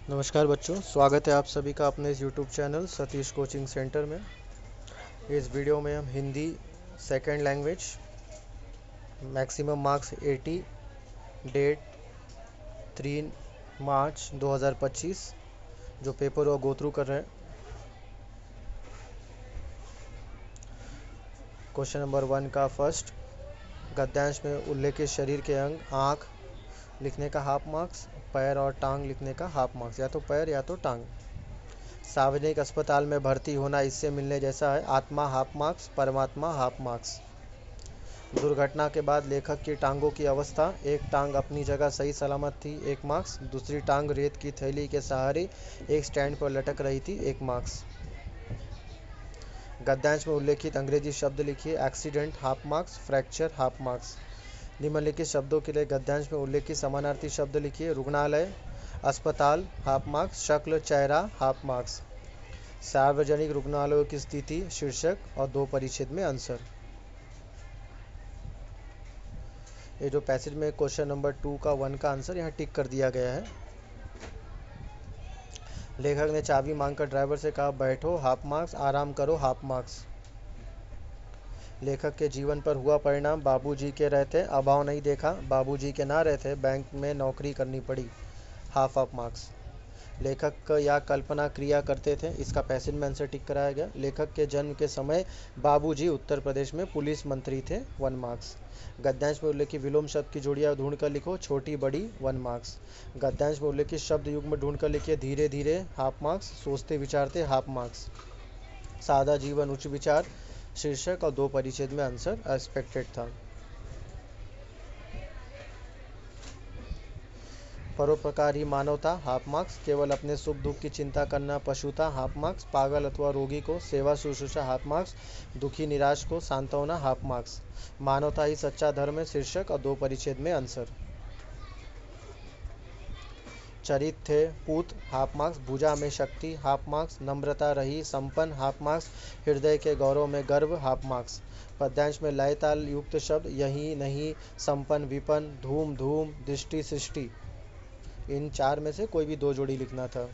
नमस्कार बच्चों, स्वागत है आप सभी का अपने इस YouTube channel Satish coaching centre में। इस वीडियो में हम Hindi second language maximum marks 80, date 3 मार्च 2025 जो पेपर वो गो थ्रू कर रहे हैं। क्वेश्चन नंबर 1 का फर्स्ट, गद्यांश में उल्लेखित शरीर के अंग आँख लिखने का हाफ मार्क्स, पैर और टांग लिखने का हाफ मार्क्स, या तो पैर या तो टांग। सार्वजनिक अस्पताल में भर्ती होना इससे मिलने जैसा है, आत्मा हाफ मार्क्स, परमात्मा हाफ मार्क्स। दुर्घटना के बाद लेखक की टांगों की अवस्था, एक टांग अपनी जगह सही सलामत थी, 1 मार्क्स। दूसरी टांग रेत की थैली के सहारे एक स्टैंड पर लटक रही थी, 1 मार्क्स। गद्यांश में उल्लेखित अंग्रेजी शब्द लिखिए, accident half marks, fracture half marks. निम्नलिखित शब्दों के लिए गद्यांश में उल्लेखित समानार्थी शब्द लिखिए, रुग्णालय, अस्पताल हाफ मार्क्स, शक्ल, चेहरा हाफ मार्क्स। सार्वजनिक रुग्णालयों की स्थिति शीर्षक और 2 परिच्छेद में आंसर। ये जो पैसेज में क्वेश्चन नंबर 2 का 1 का आंसर यहाँ टिक कर दिया गया है। लेखक ने चाबी मांगकर ड्राइवर से कहा, बैठो हाफ मार्क्स, आराम करो हाफ मार्क्स। लेखक के जीवन पर हुआ परिणाम, बाबूजी के रहते अभाव नहीं देखा, बाबूजी के ना रहते बैंक में नौकरी करनी पड़ी, हाफ ऑफ मार्क्स। लेखक या कल्पना क्रिया करते थे, इसका पैसेज में आंसर टिक कराया गया। लेखक के जन्म के समय बाबूजी उत्तर प्रदेश में पुलिस मंत्री थे, 1 मार्क्स। गद्यांश में उल्लेखित विलोम शब्द की जोड़ियां ढूंढ कर लिखो, छोटी बड़ी, 1 मार्क्स। गद्यांश में उल्लेखित शब्द युग्म ढूंढ कर लिखिए, धीरे धीरे हाफ मार्क्स, सोचते विचारते हाफ मार्क्स। सादा जीवन उच्च विचार शीर्षक और 2 परिच्छेद में आंसर एक्सपेक्टेड था। परोपकार ही मानवता, हाफ मार्क्स। केवल अपने सुख दुख की चिंता करना पशुता, हाफ मार्क्स। पागल अथवा रोगी को सेवा शुश्रूषा, हाफ मार्क्स। दुखी निराश को सांत्वना, हाफ मार्क्स। मानवता ही सच्चा धर्म है शीर्षक और 2 परिच्छेद में आंसर। चरित थे पूत, हाफ मार्क्स। भुजा में शक्ति, हाफ मार्क्स। नम्रता रही संपन्न, हाफ मार्क्स। हृदय के गौरव में गर्व, हाफ मार्क्स। पद्यांश में लय ताल युक्त शब्द, यही नहीं, संपन्न, विपन्न, धूम धूम, दृष्टि सृष्टि, इन 4 में से कोई भी 2 जोड़ी लिखना था।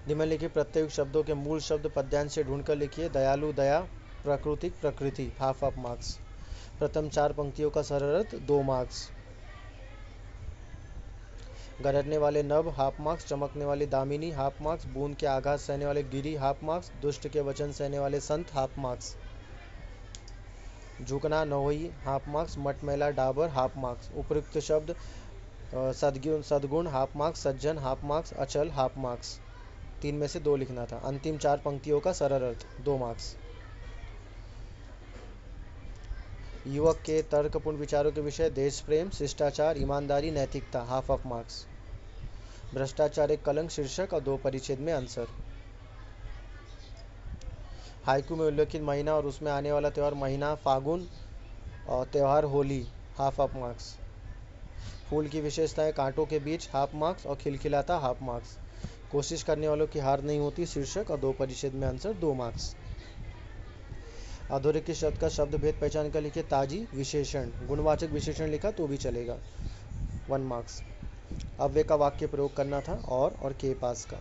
निम्नलिखित प्रत्येक शब्दों के मूल शब्द पद्यांश से ढूंढकर लिखिए, दयालु दया, प्राकृतिक प्रकृति, हाफ ऑफ मार्क्स। प्रथम 4 पंक्तियों का सरल अर्थ, 2 मार्क्स। गरजने वाले नभ, हाफ मार्क्स। चमकने वाली दामिनी, हाफ मार्क्स। बूंद के आघात सहने वाले गिरी, हाफ मार्क्स। दुष्ट के वचन सहने वाले संत, हाफ मार्क्स। झुकना नोही, हाफ मार्क्स। मटमैला डाबर, हाफ मार्क्स। उपयुक्त शब्द सद्गुण, हाफ मार्क्स। सज्जन, हाफ मार्क्स। अचल, हाफ मार्क्स। 3 में से 2 लिखना था। अंतिम 4 पंक्तियों का सरल अर्थ, 2 मार्क्स। युवक के तर्कपूर्ण विचारों के विषय, देश प्रेम, शिष्टाचार, ईमानदारी, नैतिकता, हाफ ऑफ मार्क्स। भ्रष्टाचार एक कलंक शीर्षक और 2 परिच्छेद में आंसर। हाइकू में उल्लेखित महीना और उसमें आने वाला त्यौहार, महीना फागुन और त्यौहार होली, हाफ ऑफ मार्क्स। फूल की विशेषताएं, कांटों के बीच, हाफ मार्क्स, और खिलखिलाता, हाफ मार्क्स। कोशिश करने वालों की हार नहीं होती शीर्षक और 2 परिच्छेद में आंसर, 2 मार्क्स। अधोरेखित शब्द का शब्द भेद पहचान कर लिखिए, ताजी विशेषण, गुणवाचक विशेषण लिखा तो भी चलेगा, 1 मार्क्स। अव्यय का वाक्य प्रयोग करना था, और के पास का।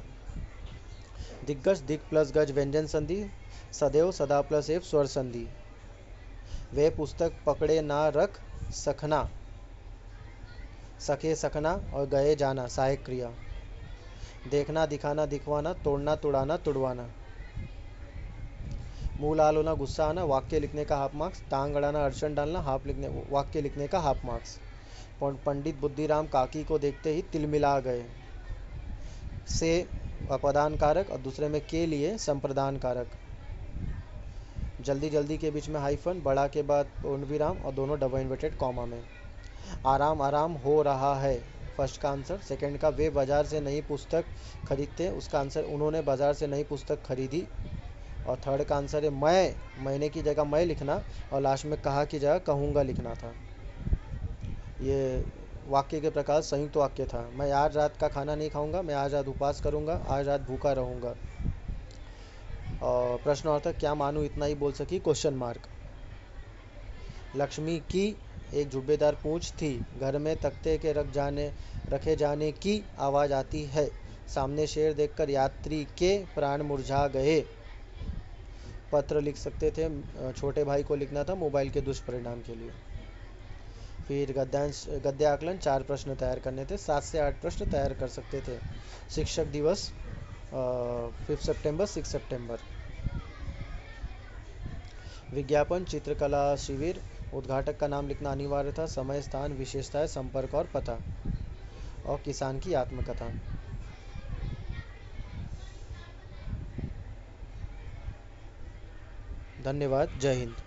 दिग्गज, दिग प्लस गज व्यंजन संधि, सदैव सदा प्लस एफ स्वर संधि। वे पुस्तक पकड़े ना रख सखना, सखे सखना और गए जाना, सहायक क्रिया। देखना दिखाना दिखवाना, तोड़ना तुड़ाना तुड़वाना। मुंह लाल होना, गुस्सा आना, वाक्य लिखने का हाफ मार्क्स। टांग अड़ाना, अड़चन डालना, वाक्य लिखने का हाफ मार्क्स। पंडित बुद्धिराम काकी को देखते ही तिलमिला गए, से अपादान कारक और दूसरे में के लिए संप्रदान कारक। जल्दी जल्दी के बीच में हाइफन, बड़ा के बाद पूर्ण विराम और दोनों डबल इन्वर्टेड कॉमा में। आराम आराम हो रहा है, फर्स्ट का आंसर। सेकंड का, वे बाजार से नई पुस्तक खरीदते, उसका आंसर उन्होंने बाजार से नई पुस्तक खरीदी। और थर्ड का आंसर है मैं, महीने की जगह मैं लिखना और लास्ट में कहा की जगह कहूँगा लिखना था। ये वाक्य के प्रकार संयुक्त वाक्य था, मैं आज रात का खाना नहीं खाऊंगा, मैं आज रात उपवास करूंगा, आज रात भूखा रहूंगा। और प्रश्नार्थक, क्या मानू इतना ही बोल सकी, क्वेश्चन मार्क। लक्ष्मी की एक झुब्बेदार पूंछ थी। घर में तख्ते के रखे जाने की आवाज़ आती है। सामने शेर देखकर यात्री के प्राण मुरझा गए। पत्र लिख सकते थे, छोटे भाई को लिखना था मोबाइल के दुष्परिणाम के लिए। फिर गद्य आकलन 4 प्रश्न तैयार करने थे, 7 से 8 प्रश्न तैयार कर सकते थे। शिक्षक दिवस 5 सितंबर 6 सितंबर। विज्ञापन चित्रकला शिविर, उद्घाटक का नाम लिखना अनिवार्य था। समय, स्थान, विशेषताएं, संपर्क और पता। और किसान की आत्मकथा। धन्यवाद। जय हिंद।